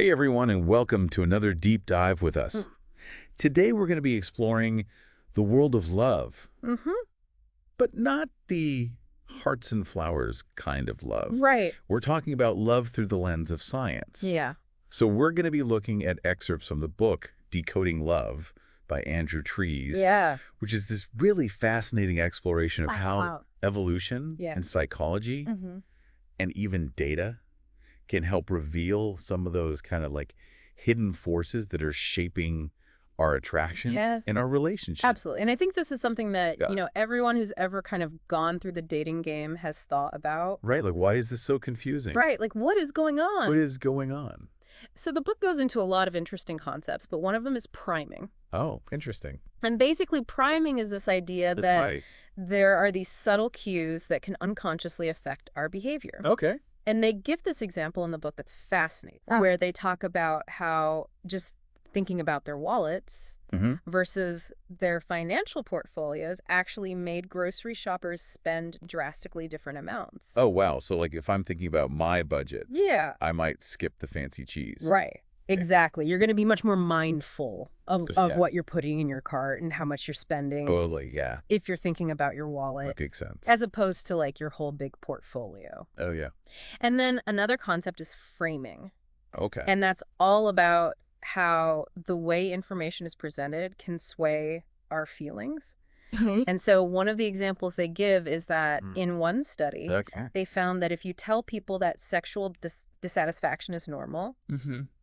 Hey everyone, and welcome to another deep dive with us. Today we're going to be exploring the world of love, but not the hearts and flowers kind of love. Right. We're talking about love through the lens of science. Yeah. So we're going to be looking at excerpts from the book Decoding Love by Andrew Trees, Yeah. which is this really fascinating exploration of how evolution Yeah. and psychology and even data can help reveal some of those kind of like hidden forces that are shaping our attraction and our relationship. Absolutely. And I think this is something that, everyone who's ever kind of gone through the dating game has thought about. Right. Like, why is this so confusing? Right. Like, what is going on? What is going on? So the book goes into a lot of interesting concepts, but one of them is priming. Oh, interesting. And basically, priming is this idea that there are these subtle cues that can unconsciously affect our behavior. Okay. And they give this example in the book that's fascinating, where they talk about how just thinking about their wallets versus their financial portfolios actually made grocery shoppers spend drastically different amounts. Oh, wow. So like if I'm thinking about my budget, Yeah. I might skip the fancy cheese. Right. Exactly. You're going to be much more mindful of what you're putting in your cart and how much you're spending. Totally, yeah. If you're thinking about your wallet. That makes sense. As opposed to like your whole big portfolio. Oh, yeah. And then another concept is framing. Okay. And that's all about how the way information is presented can sway our feelings. And so one of the examples they give is that in one study, they found that if you tell people that sexual dissatisfaction is normal,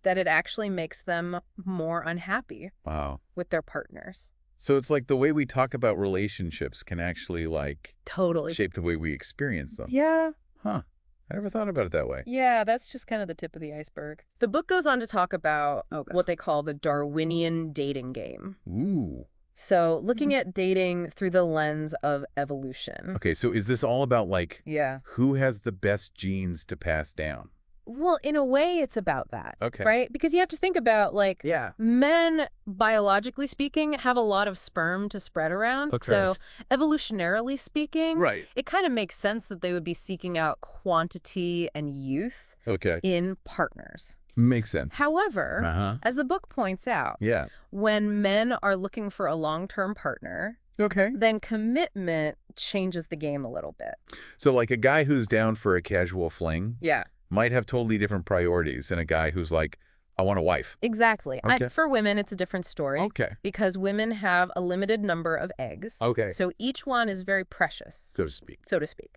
that it actually makes them more unhappy with their partners. So it's like the way we talk about relationships can actually like totally shape the way we experience them. Yeah. Huh. I never thought about it that way. Yeah, that's just kind of the tip of the iceberg. The book goes on to talk about what they call the Darwinian dating game. Ooh. So looking at dating through the lens of evolution. Okay, so is this all about like Yeah. who has the best genes to pass down? Well, in a way, it's about that. Okay. Right? Because you have to think about, like, men, biologically speaking, have a lot of sperm to spread around. Okay. So evolutionarily speaking, Right. it kind of makes sense that they would be seeking out quantity and youth Okay. in partners. Makes sense. However, as the book points out, when men are looking for a long-term partner, then commitment changes the game a little bit. So like a guy who's down for a casual fling might have totally different priorities than a guy who's like, I want a wife. Exactly. For women, it's a different story. Okay. Because women have a limited number of eggs. Okay. So each one is very precious. So to speak. So to speak.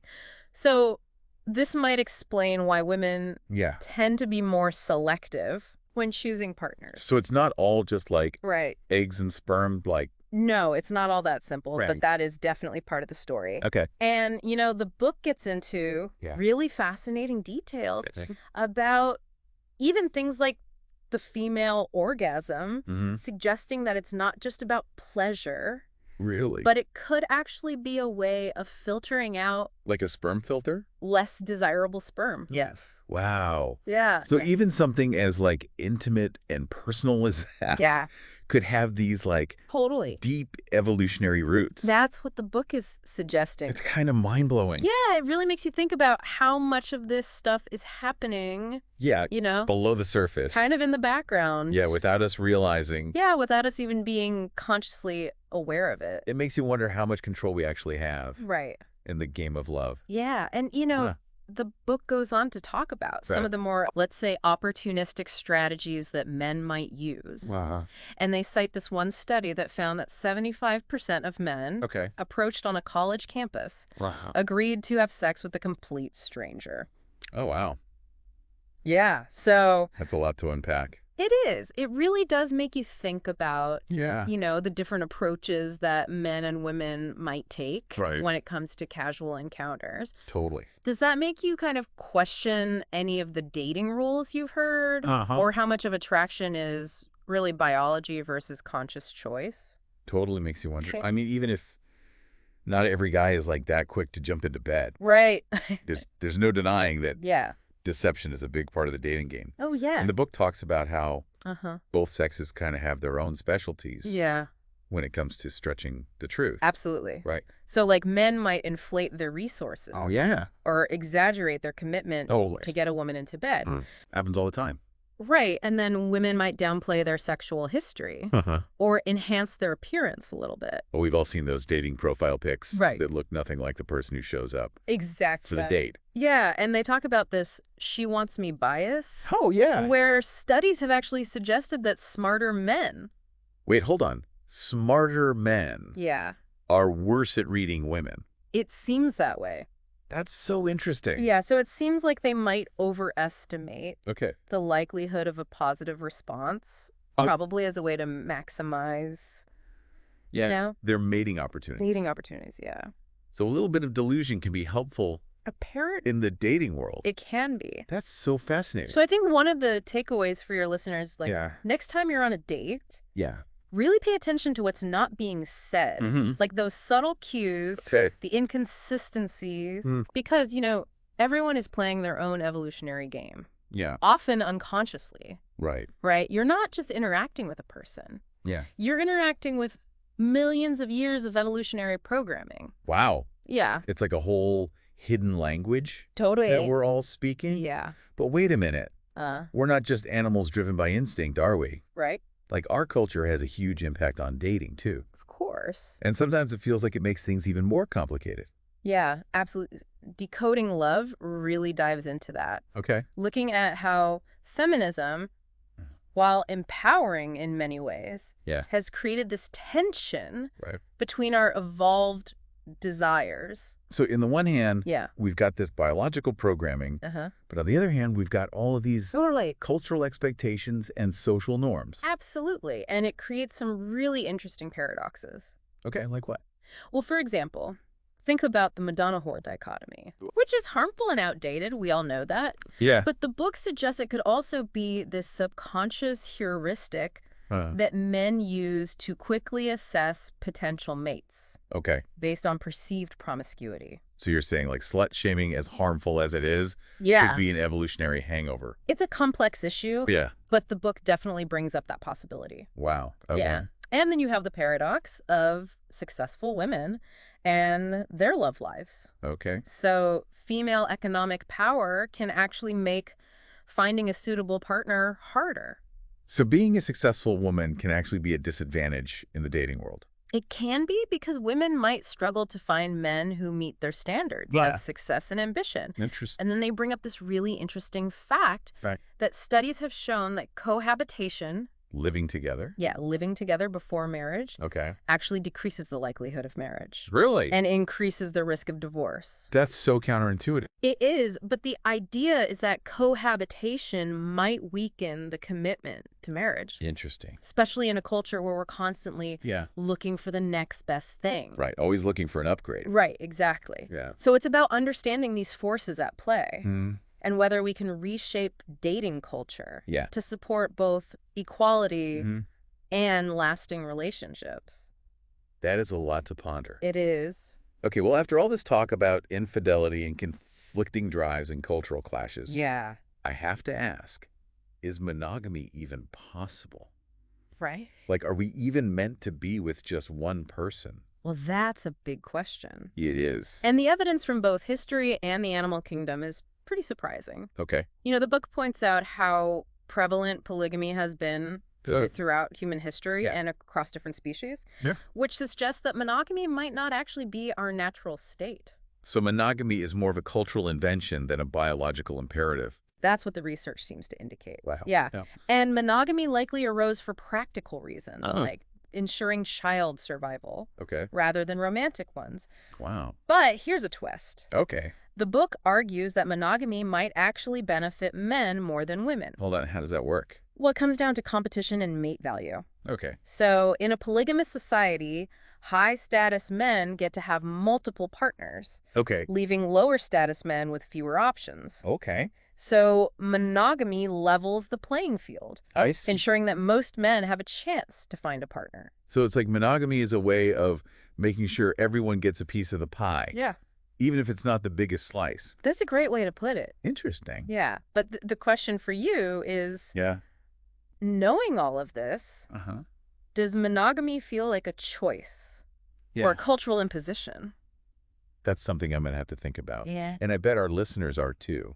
So this might explain why women tend to be more selective when choosing partners. So it's not all just like Right. eggs and sperm, like. No, it's not all that simple, Right. but that is definitely part of the story. Okay. And, the book gets into really fascinating details about even things like the female orgasm, suggesting that it's not just about pleasure. Really? But it could actually be a way of filtering out like a sperm filter? Less desirable sperm. Yes. Wow. Yeah. So even something as like intimate and personal as that could have these like totally deep evolutionary roots. That's what the book is suggesting. It's kind of mind-blowing. Yeah, it really makes you think about how much of this stuff is happening. Yeah, below the surface. Kind of in the background. Yeah, without us realizing. Yeah, without us even being consciously aware of it. It makes you wonder how much control we actually have. Right. In the game of love. Yeah, and the book goes on to talk about some of the more, let's say, opportunistic strategies that men might use. And they cite this one study that found that 75% of men approached on a college campus agreed to have sex with a complete stranger. Oh, wow. Yeah, so... That's a lot to unpack. It is. It really does make you think about, the different approaches that men and women might take when it comes to casual encounters. Totally. Does that make you kind of question any of the dating rules you've heard? Or how much of attraction is really biology versus conscious choice? Totally makes you wonder. I mean, even if not every guy is like that quick to jump into bed. Right. there's no denying that. Deception is a big part of the dating game. Oh, yeah. And the book talks about how both sexes kind of have their own specialties when it comes to stretching the truth. Absolutely. Right. So, like, men might inflate their resources. Oh, yeah. Or exaggerate their commitment to get a woman into bed. Happens all the time. Right. And then women might downplay their sexual history or enhance their appearance a little bit. Well, we've all seen those dating profile pics Right. that look nothing like the person who shows up Exactly. for the date. Yeah. And they talk about this "she wants me" bias. Oh, yeah. Where studies have actually suggested that smarter men. Wait, hold on. Smarter men Yeah. are worse at reading women. It seems that way. That's so interesting. Yeah, so it seems like they might overestimate the likelihood of a positive response, probably as a way to maximize, their mating opportunities. Mating opportunities, yeah. So a little bit of delusion can be helpful in the dating world. It can be. That's so fascinating. So I think one of the takeaways for your listeners, like, next time you're on a date, really pay attention to what's not being said. Like those subtle cues, the inconsistencies. Because, everyone is playing their own evolutionary game. Yeah. Often unconsciously. Right. Right? You're not just interacting with a person. Yeah. You're interacting with millions of years of evolutionary programming. Wow. Yeah. It's like a whole hidden language Totally. that we're all speaking. Yeah. But wait a minute. We're not just animals driven by instinct, are we? Right. Like, our culture has a huge impact on dating, too. Of course. And sometimes it feels like it makes things even more complicated. Yeah, absolutely. Decoding Love really dives into that. Okay. Looking at how feminism, while empowering in many ways, has created this tension between our evolved desires. So in the one hand, we've got this biological programming, but on the other hand, we've got all of these cultural expectations and social norms. Absolutely. And it creates some really interesting paradoxes. Okay, like what? Well, for example, think about the Madonna-whore dichotomy, which is harmful and outdated. We all know that. Yeah. But the book suggests it could also be this subconscious heuristic that men use to quickly assess potential mates. Okay. Based on perceived promiscuity. So you're saying, like, slut-shaming, as harmful as it is, could be an evolutionary hangover. It's a complex issue. Yeah. But the book definitely brings up that possibility. Wow. Okay. Yeah. And then you have the paradox of successful women and their love lives. Okay. So female economic power can actually make finding a suitable partner harder. So being a successful woman can actually be a disadvantage in the dating world. It can be, because women might struggle to find men who meet their standards of success and ambition. Interesting. And then they bring up this really interesting fact that studies have shown that cohabitation, living together. Yeah, living together before marriage. Okay. Actually decreases the likelihood of marriage. Really? And increases the risk of divorce. That's so counterintuitive. It is, but the idea is that cohabitation might weaken the commitment to marriage. Interesting. Especially in a culture where we're constantly looking for the next best thing. Right, always looking for an upgrade. Right, exactly. Yeah. So it's about understanding these forces at play. And whether we can reshape dating culture to support both equality and lasting relationships. That is a lot to ponder. It is. Okay, well, after all this talk about infidelity and conflicting drives and cultural clashes, I have to ask, is monogamy even possible? Right. Like, are we even meant to be with just one person? Well, that's a big question. It is. And the evidence from both history and the animal kingdom is pretty surprising. Okay. The book points out how prevalent polygamy has been throughout human history and across different species, which suggests that monogamy might not actually be our natural state. So monogamy is more of a cultural invention than a biological imperative. That's what the research seems to indicate. Wow. Yeah. And monogamy likely arose for practical reasons, like ensuring child survival rather than romantic ones. Wow. But here's a twist. Okay. The book argues that monogamy might actually benefit men more than women. Hold on, how does that work? Well, it comes down to competition and mate value. Okay. So in a polygamous society, high-status men get to have multiple partners, leaving lower-status men with fewer options. Okay. So monogamy levels the playing field, ensuring that most men have a chance to find a partner. So it's like monogamy is a way of making sure everyone gets a piece of the pie. Yeah. Even if it's not the biggest slice. That's a great way to put it. Interesting. Yeah. But the question for you is, knowing all of this, does monogamy feel like a choice or a cultural imposition? That's something I'm going to have to think about. Yeah. And I bet our listeners are too.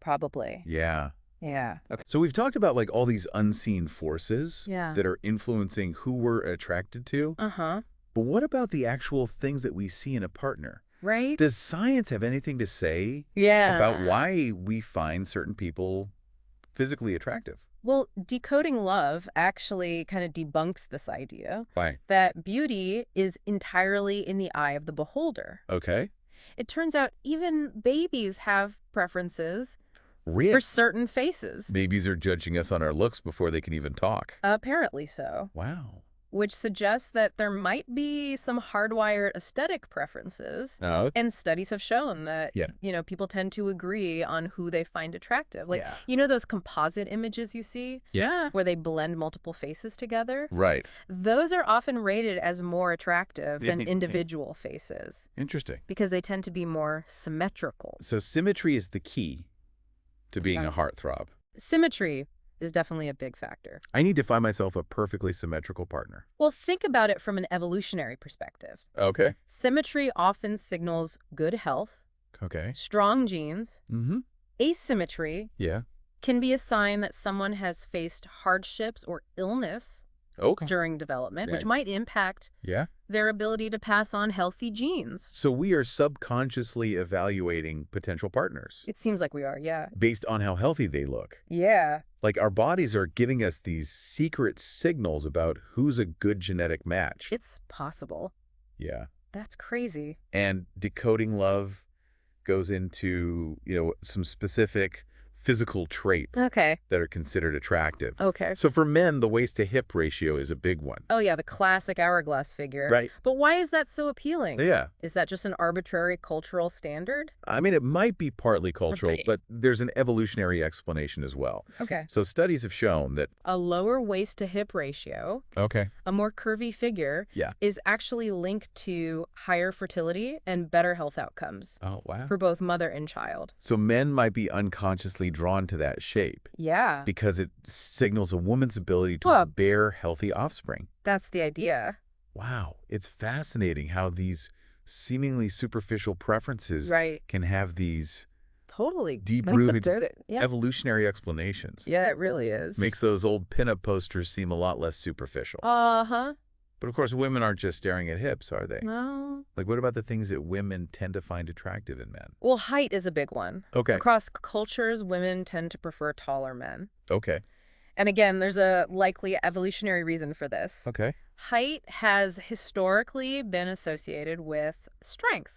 Probably. Yeah. Yeah. Okay. So we've talked about like all these unseen forces Yeah. that are influencing who we're attracted to. Uh-huh. But what about the actual things that we see in a partner? Right? Does science have anything to say Yeah. about why we find certain people physically attractive? Well, decoding love actually kind of debunks this idea Why? that beauty is entirely in the eye of the beholder. Okay. It turns out even babies have preferences Really? for certain faces. Babies are judging us on our looks before they can even talk. Apparently so. Wow. Which suggests that there might be some hardwired aesthetic preferences. Oh. And studies have shown that, Yeah. People tend to agree on who they find attractive. Like, Yeah. those composite images you see? Yeah. Where they blend multiple faces together? Right. Those are often rated as more attractive than individual faces. Interesting. Because they tend to be more symmetrical. So symmetry is the key to being a heartthrob. Symmetry is definitely a big factor. I need to find myself a perfectly symmetrical partner. Well, think about it from an evolutionary perspective. Okay. Symmetry often signals good health, Okay. strong genes. Mm-hmm. Asymmetry can be a sign that someone has faced hardships or illness during development, which might impact their ability to pass on healthy genes. So we are subconsciously evaluating potential partners. It seems like we are, yeah. Based on how healthy they look. Yeah. Like our bodies are giving us these secret signals about who's a good genetic match. It's possible. Yeah. That's crazy. And decoding love goes into, some specific physical traits that are considered attractive. Okay. So for men, the waist to hip ratio is a big one. Oh, yeah, the classic hourglass figure. Right. But why is that so appealing? Yeah. Is that just an arbitrary cultural standard? I mean, it might be partly cultural, but there's an evolutionary explanation as well. Okay. So studies have shown that a lower waist to hip ratio, a more curvy figure, is actually linked to higher fertility and better health outcomes. Oh, wow. For both mother and child. So men might be unconsciously drawn to that shape. Yeah. Because it signals a woman's ability to bear healthy offspring. That's the idea. Wow. It's fascinating how these seemingly superficial preferences can have these deep-rooted evolutionary explanations. Yeah, it really is. Makes those old pinup posters seem a lot less superficial. Uh-huh. But of course, women aren't just staring at hips, are they? No. Like, what about the things that women tend to find attractive in men? Well, height is a big one. Okay. Across cultures, women tend to prefer taller men. Okay. And again, there's a likely evolutionary reason for this. Okay. Height has historically been associated with strength,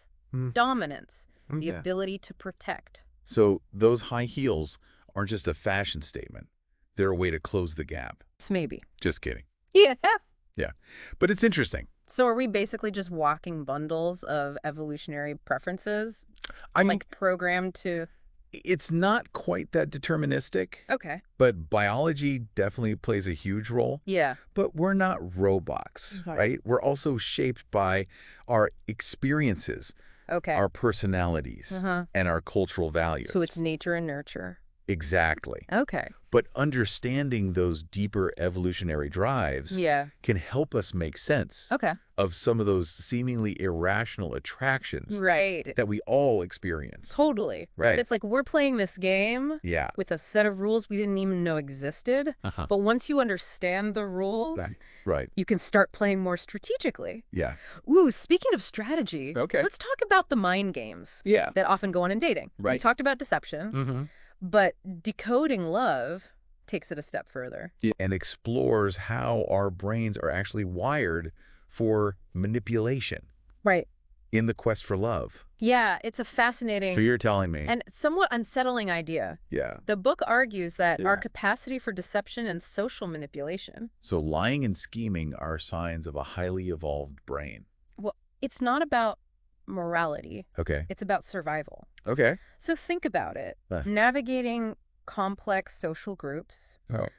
dominance, the ability to protect. So those high heels aren't just a fashion statement. They're a way to close the gap. Maybe. Just kidding. Yeah. Yeah. But it's interesting. So are we basically just walking bundles of evolutionary preferences? Like programmed to... It's not quite that deterministic. Okay. But biology definitely plays a huge role. Yeah. But we're not robots, right? We're also shaped by our experiences, our personalities, and our cultural values. So it's nature and nurture. Exactly. Okay. But understanding those deeper evolutionary drives can help us make sense of some of those seemingly irrational attractions that we all experience. Totally. Right. It's like we're playing this game with a set of rules we didn't even know existed. But once you understand the rules, you can start playing more strategically. Yeah. Ooh, speaking of strategy, let's talk about the mind games that often go on in dating. Right. We talked about deception. But decoding love takes it a step further. And explores how our brains are actually wired for manipulation. Right. In the quest for love. Yeah, it's a fascinating... So you're telling me... and somewhat unsettling idea. Yeah. The book argues that our capacity for deception and social manipulation... So lying and scheming are signs of a highly evolved brain. Well, it's not about morality. Okay. It's about survival. Okay. So think about it. Navigating complex social groups,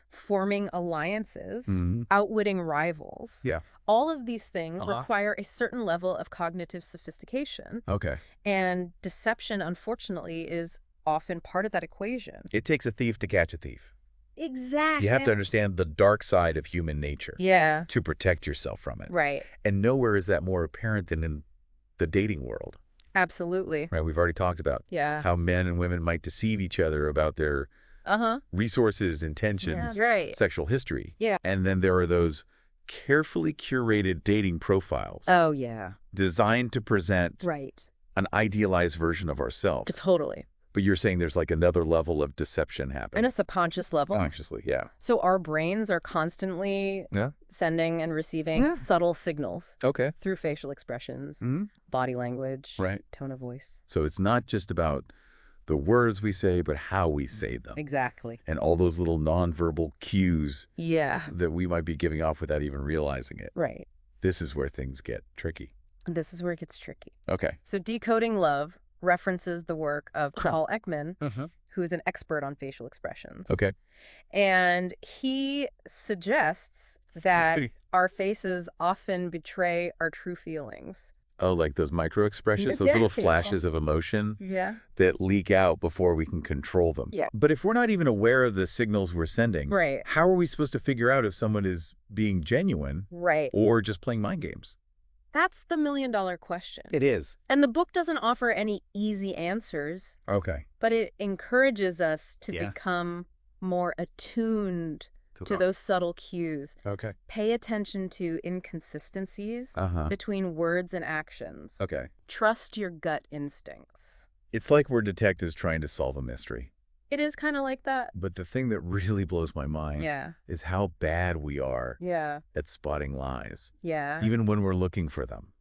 forming alliances, outwitting rivals. Yeah. All of these things require a certain level of cognitive sophistication. Okay. And deception, unfortunately, is often part of that equation. It takes a thief to catch a thief. Exactly. You have to understand the dark side of human nature. Yeah. To protect yourself from it. Right. And nowhere is that more apparent than in the dating world. Absolutely. Right. We've already talked about how men and women might deceive each other about their resources, intentions, sexual history. Yeah. And then there are those carefully curated dating profiles. Oh, yeah. Designed to present an idealized version of ourselves. Totally. But you're saying there's like another level of deception happening. On a subconscious level. Subconsciously, yeah. So our brains are constantly sending and receiving subtle signals through facial expressions, body language, tone of voice. So it's not just about the words we say, but how we say them. Exactly. And all those little nonverbal cues that we might be giving off without even realizing it. Right. This is where things get tricky. This is where it gets tricky. Okay. So Decoding Love references the work of Paul Ekman, who is an expert on facial expressions. Okay. And he suggests that our faces often betray our true feelings. Oh, like those micro expressions, those little flashes of emotion that leak out before we can control them. Yeah. But if we're not even aware of the signals we're sending, how are we supposed to figure out if someone is being genuine or just playing mind games? That's the million-dollar question. It is. And the book doesn't offer any easy answers. Okay. But it encourages us to become more attuned to those subtle cues. Okay. Pay attention to inconsistencies between words and actions. Okay. Trust your gut instincts. It's like we're detectives trying to solve a mystery. It is kind of like that. But the thing that really blows my mind is how bad we are at spotting lies. Yeah. Even when we're looking for them.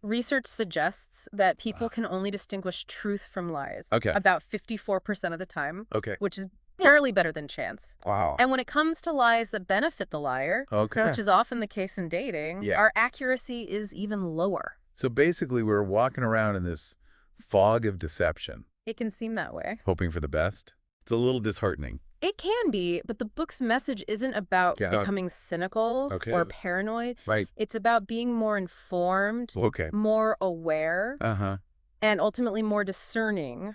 Research suggests that people can only distinguish truth from lies about 54% of the time, which is barely better than chance. Wow. And when it comes to lies that benefit the liar, which is often the case in dating, our accuracy is even lower. So basically, we're walking around in this fog of deception. It can seem that way. Hoping for the best. It's a little disheartening. It can be, but the book's message isn't about becoming cynical or paranoid. Right. It's about being more informed, more aware, and ultimately more discerning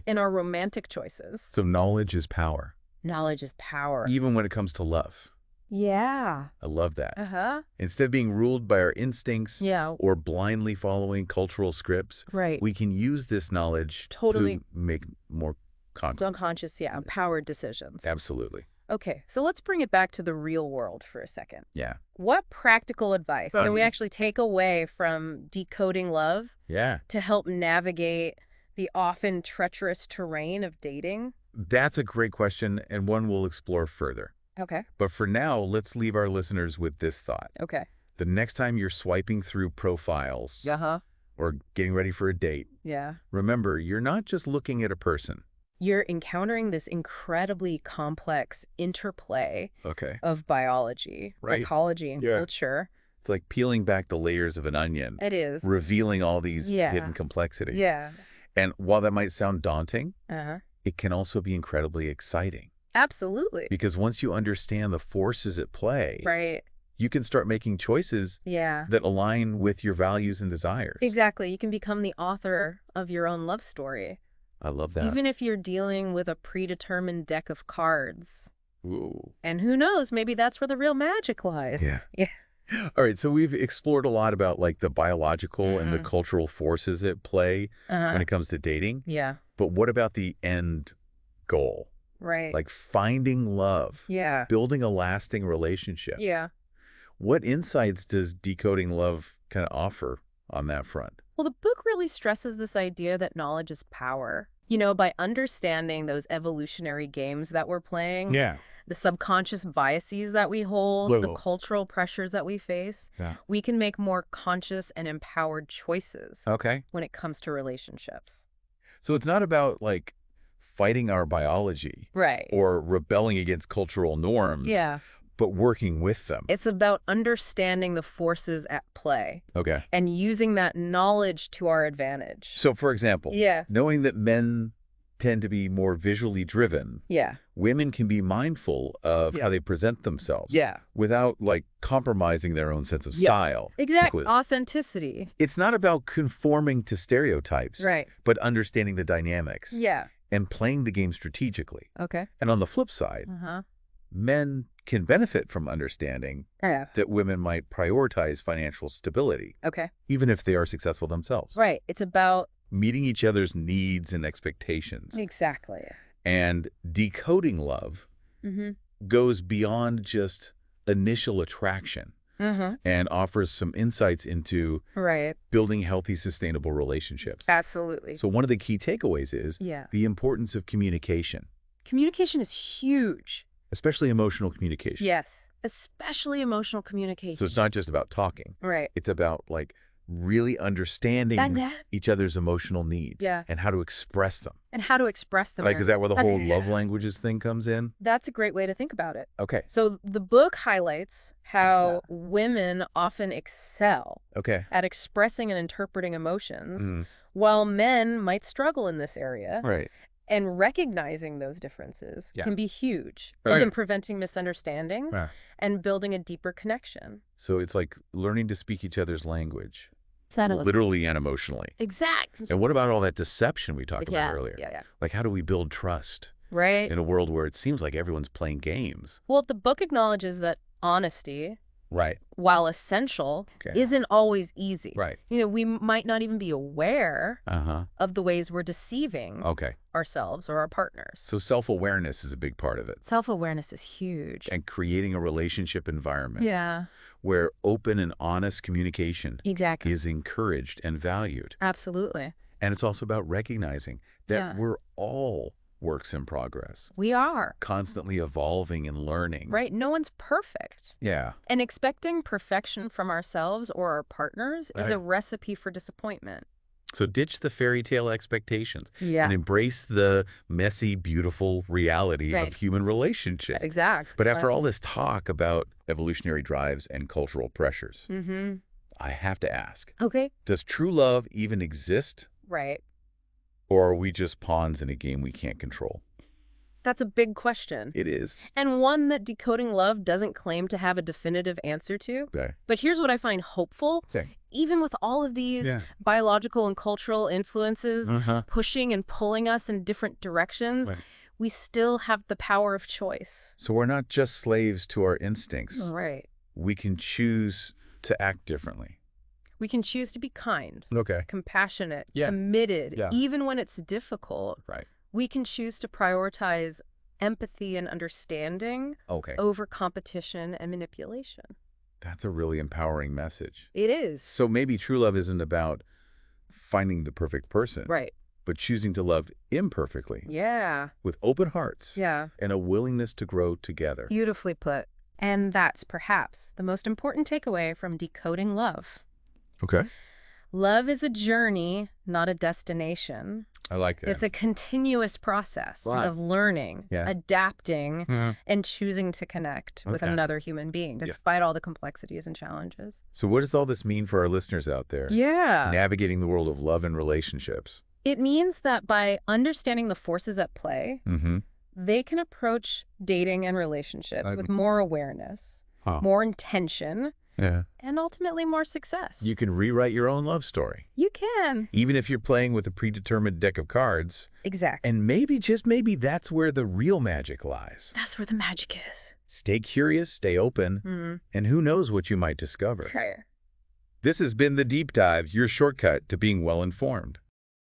in our romantic choices. So knowledge is power. Knowledge is power. Even when it comes to love. Yeah. I love that. Instead of being ruled by our instincts or blindly following cultural scripts, we can use this knowledge to make more unconscious, empowered decisions. Absolutely. Okay, so let's bring it back to the real world for a second. Yeah. What practical advice can we actually take away from Decoding Love to help navigate the often treacherous terrain of dating? That's a great question, and one we'll explore further. Okay. But for now, let's leave our listeners with this thought. Okay. The next time you're swiping through profiles or getting ready for a date, remember, you're not just looking at a person. You're encountering this incredibly complex interplay of biology, psychology, and culture. It's like peeling back the layers of an onion. It is. Revealing all these hidden complexities. Yeah. And while that might sound daunting, it can also be incredibly exciting. Absolutely. Because once you understand the forces at play, you can start making choices that align with your values and desires. Exactly. You can become the author of your own love story. I love that. Even if you're dealing with a predetermined deck of cards. Ooh. And who knows, maybe that's where the real magic lies. Yeah. All right, so we've explored a lot about like the biological and the cultural forces at play when it comes to dating. Yeah. But what about the end goal? Right. Like finding love. Yeah. Building a lasting relationship. Yeah. What insights does Decoding Love kind of offer on that front? Well, the book really stresses this idea that knowledge is power. You know, by understanding those evolutionary games that we're playing, the subconscious biases that we hold, the cultural pressures that we face, we can make more conscious and empowered choices when it comes to relationships. So it's not about like fighting our biology or rebelling against cultural norms. But working with them. It's about understanding the forces at play. And using that knowledge to our advantage. So, for example, knowing that men tend to be more visually driven, women can be mindful of how they present themselves without, like, compromising their own sense of style. Exactly. Authenticity. It's not about conforming to stereotypes, but understanding the dynamics and playing the game strategically. And on the flip side, men can benefit from understanding that women might prioritize financial stability, even if they are successful themselves. It's about meeting each other's needs and expectations. Exactly. And decoding love goes beyond just initial attraction and offers some insights into building healthy, sustainable relationships. Absolutely. So one of the key takeaways is the importance of communication. Communication is huge. Especially emotional communication. Yes, especially emotional communication. So it's not just about talking. Right. It's about, like, really understanding each other's emotional needs and how to express them. And how to express them. Like, is that where the whole love languages thing comes in? That's a great way to think about it. Okay. So the book highlights how women often excel at expressing and interpreting emotions, while men might struggle in this area. Right. And recognizing those differences can be huge in preventing misunderstandings and building a deeper connection. So it's like learning to speak each other's language. Literally and emotionally. Exactly. And what about all that deception we talked about earlier? Yeah. Like, how do we build trust in a world where it seems like everyone's playing games? Well, the book acknowledges that honesty, while essential, isn't always easy. You know, we might not even be aware of the ways we're deceiving ourselves or our partners. So self-awareness is a big part of it. Self-awareness is huge. And creating a relationship environment where open and honest communication is encouraged and valued. Absolutely. And it's also about recognizing that we're all works in progress. We are. Constantly evolving and learning. Right. No one's perfect. Yeah. And expecting perfection from ourselves or our partners is a recipe for disappointment. So ditch the fairy tale expectations and embrace the messy, beautiful reality of human relationships. Exactly. But after all this talk about evolutionary drives and cultural pressures, I have to ask, does true love even exist? Right. Or are we just pawns in a game we can't control? That's a big question. It is. And one that Decoding Love doesn't claim to have a definitive answer to. But here's what I find hopeful. Even with all of these biological and cultural influences pushing and pulling us in different directions, we still have the power of choice. So we're not just slaves to our instincts. Right. We can choose to act differently. We can choose to be kind, compassionate, Yeah. committed, Yeah. even when it's difficult. Right. We can choose to prioritize empathy and understanding over competition and manipulation. That's a really empowering message. It is. So maybe true love isn't about finding the perfect person. Right. But choosing to love imperfectly. Yeah. With open hearts. Yeah. And a willingness to grow together. Beautifully put. And that's perhaps the most important takeaway from Decoding Love. Okay. Love is a journey, not a destination. I like that. It's a continuous process of learning, adapting, and choosing to connect with another human being, despite all the complexities and challenges. So what does all this mean for our listeners out there? Yeah. Navigating the world of love and relationships. It means that by understanding the forces at play, they can approach dating and relationships with more awareness, more intention, and ultimately more success. You can rewrite your own love story. You can. Even if you're playing with a predetermined deck of cards. Exactly. And maybe, just maybe, that's where the real magic lies. That's where the magic is. Stay curious, stay open, and who knows what you might discover. This has been The Deep Dive, your shortcut to being well-informed.